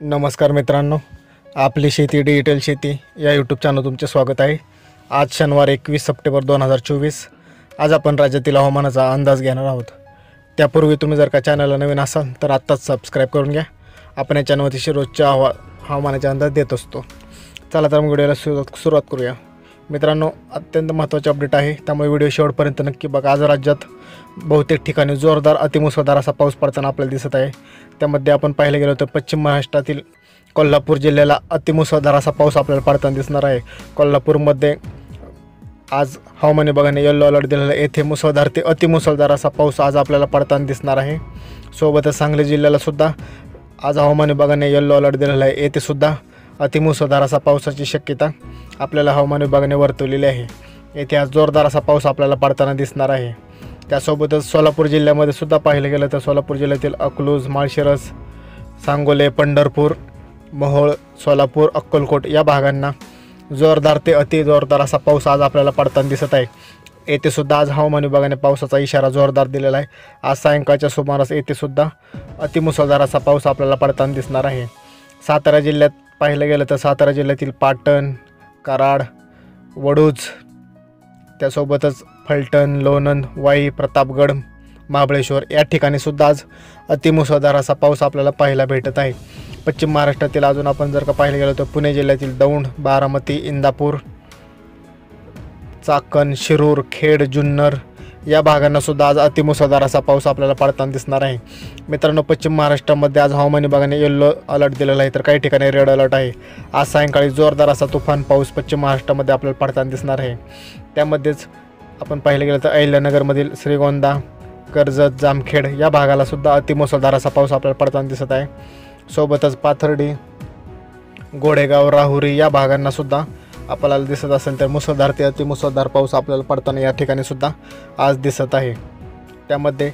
नमस्कार मित्रांनो, आपली शेती डिजिटल शेती या यूट्यूब चॅनल तुमचे स्वागत आहे। आज शनिवार 21 सप्टेंबर 2024। आज आपण राज्यातील हवामानाचा अंदाज घेणार आहोत। त्यापूर्वी तुम्ही जर का चॅनलला नवीन असाल तर आत्ताच सबस्क्राईब करून घ्या। आपण या चॅनलवरती रोजच्या हवामानाचा अंदाज देत असतो। चला तर मग व्हिडिओला सुरुवात करूया। मित्रांनो, अत्यंत महत्त्वाचे अपडेट आहे, त्यामुळे व्हिडिओ शेवटपर्यंत नक्की बघा। आज राज्यात बहुतेक ठिकाणी जोरदार अतिमुसळधार असा पाऊस पडताना आपल्याला दिसत आहे। त्यामध्ये आपण पाहायला गेलो तर पश्चिम महाराष्ट्रातील कोल्हापूर जिल्ह्याला अतिमुसळधार असा पाऊस आपल्याला पडताना दिसणार आहे। कोल्हापूरमध्ये आज हवामान विभागाने येलो अलर्ट दिलेला आहे। येथे मुसळधार ते अतिमुसळधार असा पाऊस आज आपल्याला पडताना दिसणार आहे। सोबतच सांगली जिल्ह्याला सुद्धा आज हवामान विभागाने येलो अलर्ट दिलेला आहे। येथे सुद्धा अतिमुसळधार असा पावसाची शक्यता आपल्याला हवामान विभागाने वर्तवलेली आहे। येथे आज जोरदार असा पाऊस आपल्याला पडताना दिसणार आहे। त्यासोबतच सोलापूर जिल्ह्यामध्ये सुद्धा पाहिलं गेलं तर सोलापूर जिल्ह्यातील अकलूज, माळशिरस, सांगोले, पंढरपूर, मोहोळ, सोलापूर, अक्कलकोट या भागांना जोरदार ते अति जोरदार असा पाऊस आज आपल्याला पडताना दिसत आहे। येथे सुद्धा आज हवामान विभागाने पावसाचा इशारा जोरदार दिलेला आहे। आज सायंकाळच्या सुमारास येथे सुद्धा अतिमुसळधार असा पाऊस आपल्याला पडताना दिसणार आहे। सातारा जिल्ह्यात पाहिलं गेलं तर सातारा जिल्ह्यातील पाटण, कराड, वडूज, त्यासोबतच फलटण, लोणंद, वाई, प्रतापगड, महाबळेश्वर या ठिकाणी सुद्धा आज अतिमुसळधार असा पाऊस आपल्याला पाहायला भेटत आहे। पश्चिम महाराष्ट्रातील अजून आपण जर का पाहायला गेलो तर पुणे जिल्ह्यातील दौंड, बारामती, इंदापूर, चाकण, शिरूर, खेड, जुन्नर या भागांना सुद्धा आज अतिमुसळधार असा पाऊस आपल्याला पडताना दिसणार आहे। मित्रांनो, पश्चिम महाराष्ट्रामध्ये आज हवामान विभागाने येलो अलर्ट दिलेला आहे, तर काही ठिकाणी रेड अलर्ट आहे। आज सायंकाळी जोरदार असा तुफान पाऊस पश्चिम महाराष्ट्रामध्ये आपल्याला पडताना दिसणार आहे। त्यामध्येच आपण पाहिलं गेलं तर अहिल्यानगरमधील श्रीगोंदा, कर्जत, जामखेड या भागाला सुद्धा अतिमुसळधार असा पाऊस आपल्याला पडताना दिसत आहे। सोबतच पाथर्डी, गोडेगाव, राहुरी या भागांना सुद्धा आपल्याला दिसत असेल तर मुसळधार ते अतिमुसळधार पाऊस आपल्याला पडताना या ठिकाणी सुद्धा आज दिसत आहे। त्यामध्ये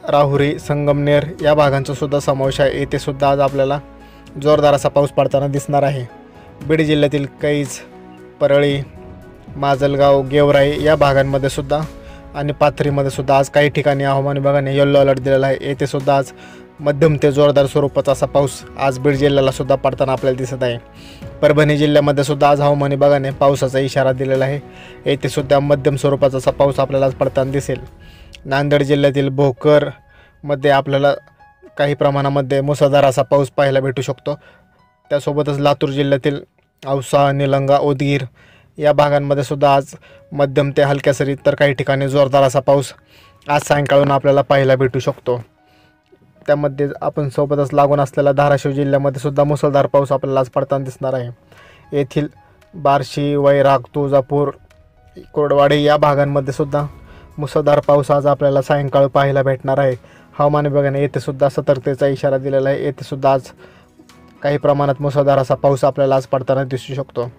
राहुरी, संगमनेर या भागांचा सुद्धा समावेश आहे। येथे सुद्धा आज आपल्याला जोरदार असा पाऊस पडताना दिसणार आहे। बीड जिल्ह्यातील कैज, परळी, माजलगाव, गेवराई या भागांमध्ये सुद्धा आणि पाथरीमध्ये सुद्धा आज काही ठिकाणी हवामान विभागाने येलो अलर्ट दिलेला आहे। येथे सुद्धा आज मध्यम ते जोरदार स्वरूपाचा असा पाऊस आज बीड जिल्ह्याला सुद्धा पडताना आपल्याला दिसत आहे। परभणी जिल्ह्यामध्ये सुद्धा आज हवामान विभागाने पावसाचा इशारा दिलेला आहे। येथे सुद्धा मध्यम स्वरूपाचा असा पाऊस आपल्याला आज पडताना दिसेल। नांदेड जिल्ह्यातील भोकरमध्ये आपल्याला काही प्रमाणामध्ये मुसळधार असा पाऊस पाहायला भेटू शकतो। त्यासोबतच लातूर जिल्ह्यातील औसा, निलंगा, उदगीर या भागांमध्ये सुद्धा आज मध्यम ते हलक्या सरी तर काही ठिकाणी जोरदार असा पाऊस आज सायंकाळून आपल्याला पाहायला भेटू शकतो। त्यामध्ये आपण सोबतच लागून असलेल्या धाराशिव जिल्ह्यामध्ये सुद्धा मुसळधार पाऊस आपल्याला आज पडताना दिसणार आहे। येथील बार्शी, वैराग, तुळजापूर, कोरडवाडी या भागांमध्ये सुद्धा मुसळधार पाऊस आज आपल्याला सायंकाळ पाहायला भेटणार आहे। हवामान विभागाने येथे सुद्धा सतर्कतेचा इशारा दिलेला आहे। येथे सुद्धा आज काही प्रमाणात मुसळधार असा पाऊस आपल्याला आज पडताना दिसू शकतो।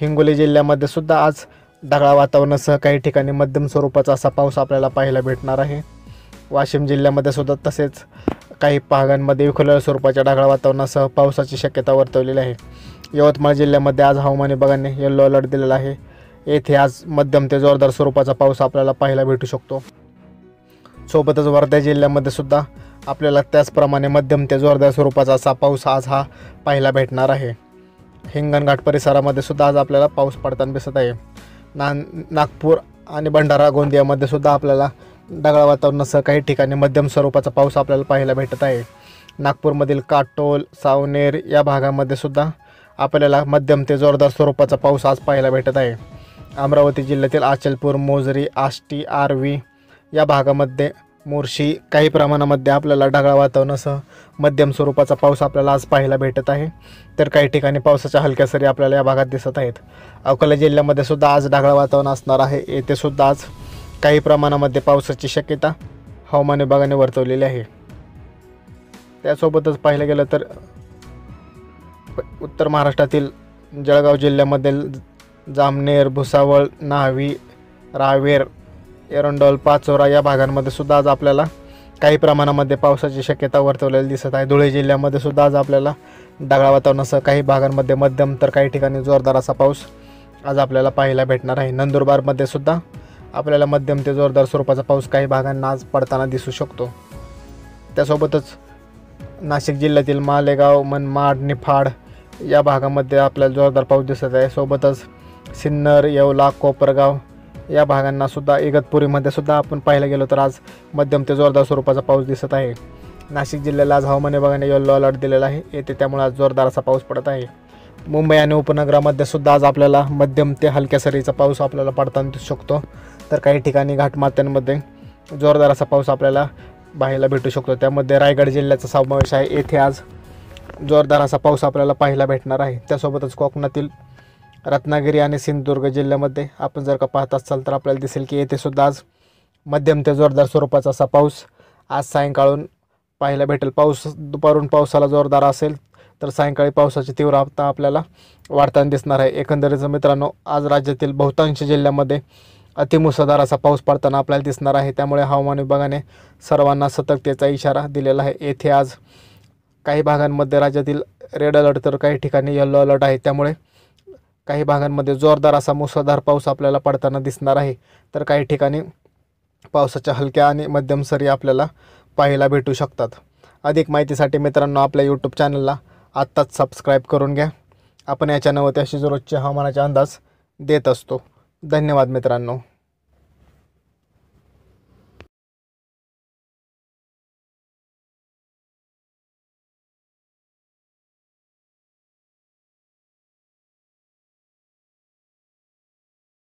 हिंगोली जिल्ह्यामध्ये सुद्धा आज ढगाळ वातावरणासह काही ठिकाणी मध्यम स्वरूपाचा असा पाऊस आपल्याला पाहायला भेटणार आहे। वाशिम जिल्ह्यामध्ये सुद्धा तसेच काही भागांमध्ये विखुरलेल्या स्वरूपाच्या ढगाळ वातावरणासह पावसाची शक्यता वर्तवलेली आहे। यवतमाळ जिल्ह्यामध्ये आज हवामान विभागाने येलो अलर्ट दिलेला आहे। येथे आज मध्यम ते जोरदार स्वरूपाचा पाऊस आपल्याला पाहायला भेटू शकतो। सोबतच वर्धा जिल्ह्यामध्ये सुद्धा आपल्याला त्याचप्रमाणे मध्यम ते जोरदार स्वरूपाचा असा पाऊस आज हा पाहायला भेटणार आहे। हिंगणघाट परिसरामध्ये सुद्धा आज आपल्याला पाऊस पडताना दिसत आहे। नागपूर आणि भंडारा, गोंदियामध्ये सुद्धा आपल्याला ढगाळ वातावरणासह काही ठिकाणी मध्यम स्वरूपाचा पाऊस आपल्याला पाहायला भेटत आहे। नागपूरमधील काटोल, सावनेर या भागामध्ये सुद्धा आपल्याला मध्यम ते जोरदार स्वरूपाचा पाऊस आज पाहायला भेटत आहे। अमरावती जिल्ह्यातील अचलपूर, मोजरी, आष्टी, आर्वी या भागामध्ये मोर्शी काही प्रमाणामध्ये आपल्याला ढगाळ वातावरणासह मध्यम स्वरूपाचा पाऊस आपल्याला आज पाहायला भेटत आहे। तर काही ठिकाणी पावसाच्या हलक्या सरी आपल्याला या भागात दिसत आहेत। अकोला जिल्ह्यामध्ये सुद्धा आज ढगाळ वातावरण असणार आहे। येथे सुद्धा आज काही प्रमाणामध्ये पावसाची शक्यता हवामान विभागाने वर्तवलेली आहे। त्यासोबतच पाहिलं गेलं तर उत्तर महाराष्ट्रातील जळगाव जिल्ह्यामधील जामनेर, भुसावळ, न्हावी, रावेर, एरंडोल, पाचोरा या भागांमध्ये सुद्धा आज आपल्याला काही प्रमाणामध्ये पावसाची शक्यता वर्तवलेली दिसत आहे। धुळे जिल्ह्यामध्ये सुद्धा आज आपल्याला ढगाळ वातावरणासह काही भागांमध्ये मध्यम तर काही ठिकाणी जोरदार असा पाऊस आज आपल्याला पाहायला भेटणार आहे। नंदुरबारमध्ये सुद्धा आपल्याला मध्यम ते जोरदार स्वरूपाचा पाऊस काही भागांना आज पडताना दिसू शकतो। त्यासोबतच नाशिक जिल्ह्यातील मालेगाव, मनमाड, निफाड या भागामध्ये आपल्याला जोरदार पाऊस दिसत आहे. सोबतच सिन्नर, येवला, कोपरगाव या भागांनासुद्धा, इगतपुरीमध्ये सुद्धा आपण पाहायला गेलो तर आज मध्यम ते जोरदार स्वरूपाचा पाऊस दिसत आहे. नाशिक जिल्ह्याला आज हवामान विभागाने येलो अलर्ट दिलेला आहे. येथे त्यामुळे आज जोरदार असा पाऊस पडत आहे. मुंबई आणि उपनगरामध्ये सुद्धा आज आपल्याला मध्यम ते हलक्या सरीचा पाऊस आपल्याला पडताना दिसू शकतो. तर काही ठिकाणी घाटमाथ्यांमध्ये जोरदार असा पाऊस आपल्याला पाहायला भेटू शकतो. त्यामध्ये रायगड जिल्ह्याचा समावेश आहे. येथे आज जोरदार असा पाऊस आपल्याला पाहायला भेटणार आहे. त्यासोबतच कोकणातील रत्नागिरी आणि सिंधुदुर्ग जिल्ह्यामध्ये आपण जर का पाहत असाल तर आपल्याला दिसेल की येथे सुद्धा आज मध्यम ते जोरदार स्वरूपाचा असा पाऊस आज सायंकाळून पाहायला भेटेल. दुपारून पावसाला जोरदार असेल तर सायंकाळी पावसाची तीव्रता आपल्याला वाढताना दिसणार आहे. एकंदरीत मित्रांनो, आज राज्यातील बहुतांश जिल्ह्यामध्ये अतिमुसळधार असा पाऊस पडताना आपल्याला दिसणार आहे. त्यामुळे हवामान विभागाने सर्वांना सतर्कतेचा इशारा दिलेला आहे. येथे आज काही भागांमध्ये राज्यातील रेड अलर्ट तर काही ठिकाणी येलो अलर्ट आहे. त्यामुळे काही भागांमध्ये जोरदार असा मुसळधार पाऊस आपल्याला पडताना दिसणार आहे. तर काही ठिकाणी पावसाच्या हलक्या आणि मध्यम सरी आपल्याला पाहायला भेटू शकतात. अधिक माहितीसाठी मित्रांनो आपल्या यूट्यूब चॅनलला आत्ताच सबस्क्राईब करून घ्या. आपण या चॅनलवरती अशी रोजचे हवामानाचे अंदाज देत असतो. धन्यवाद मित्रांनो.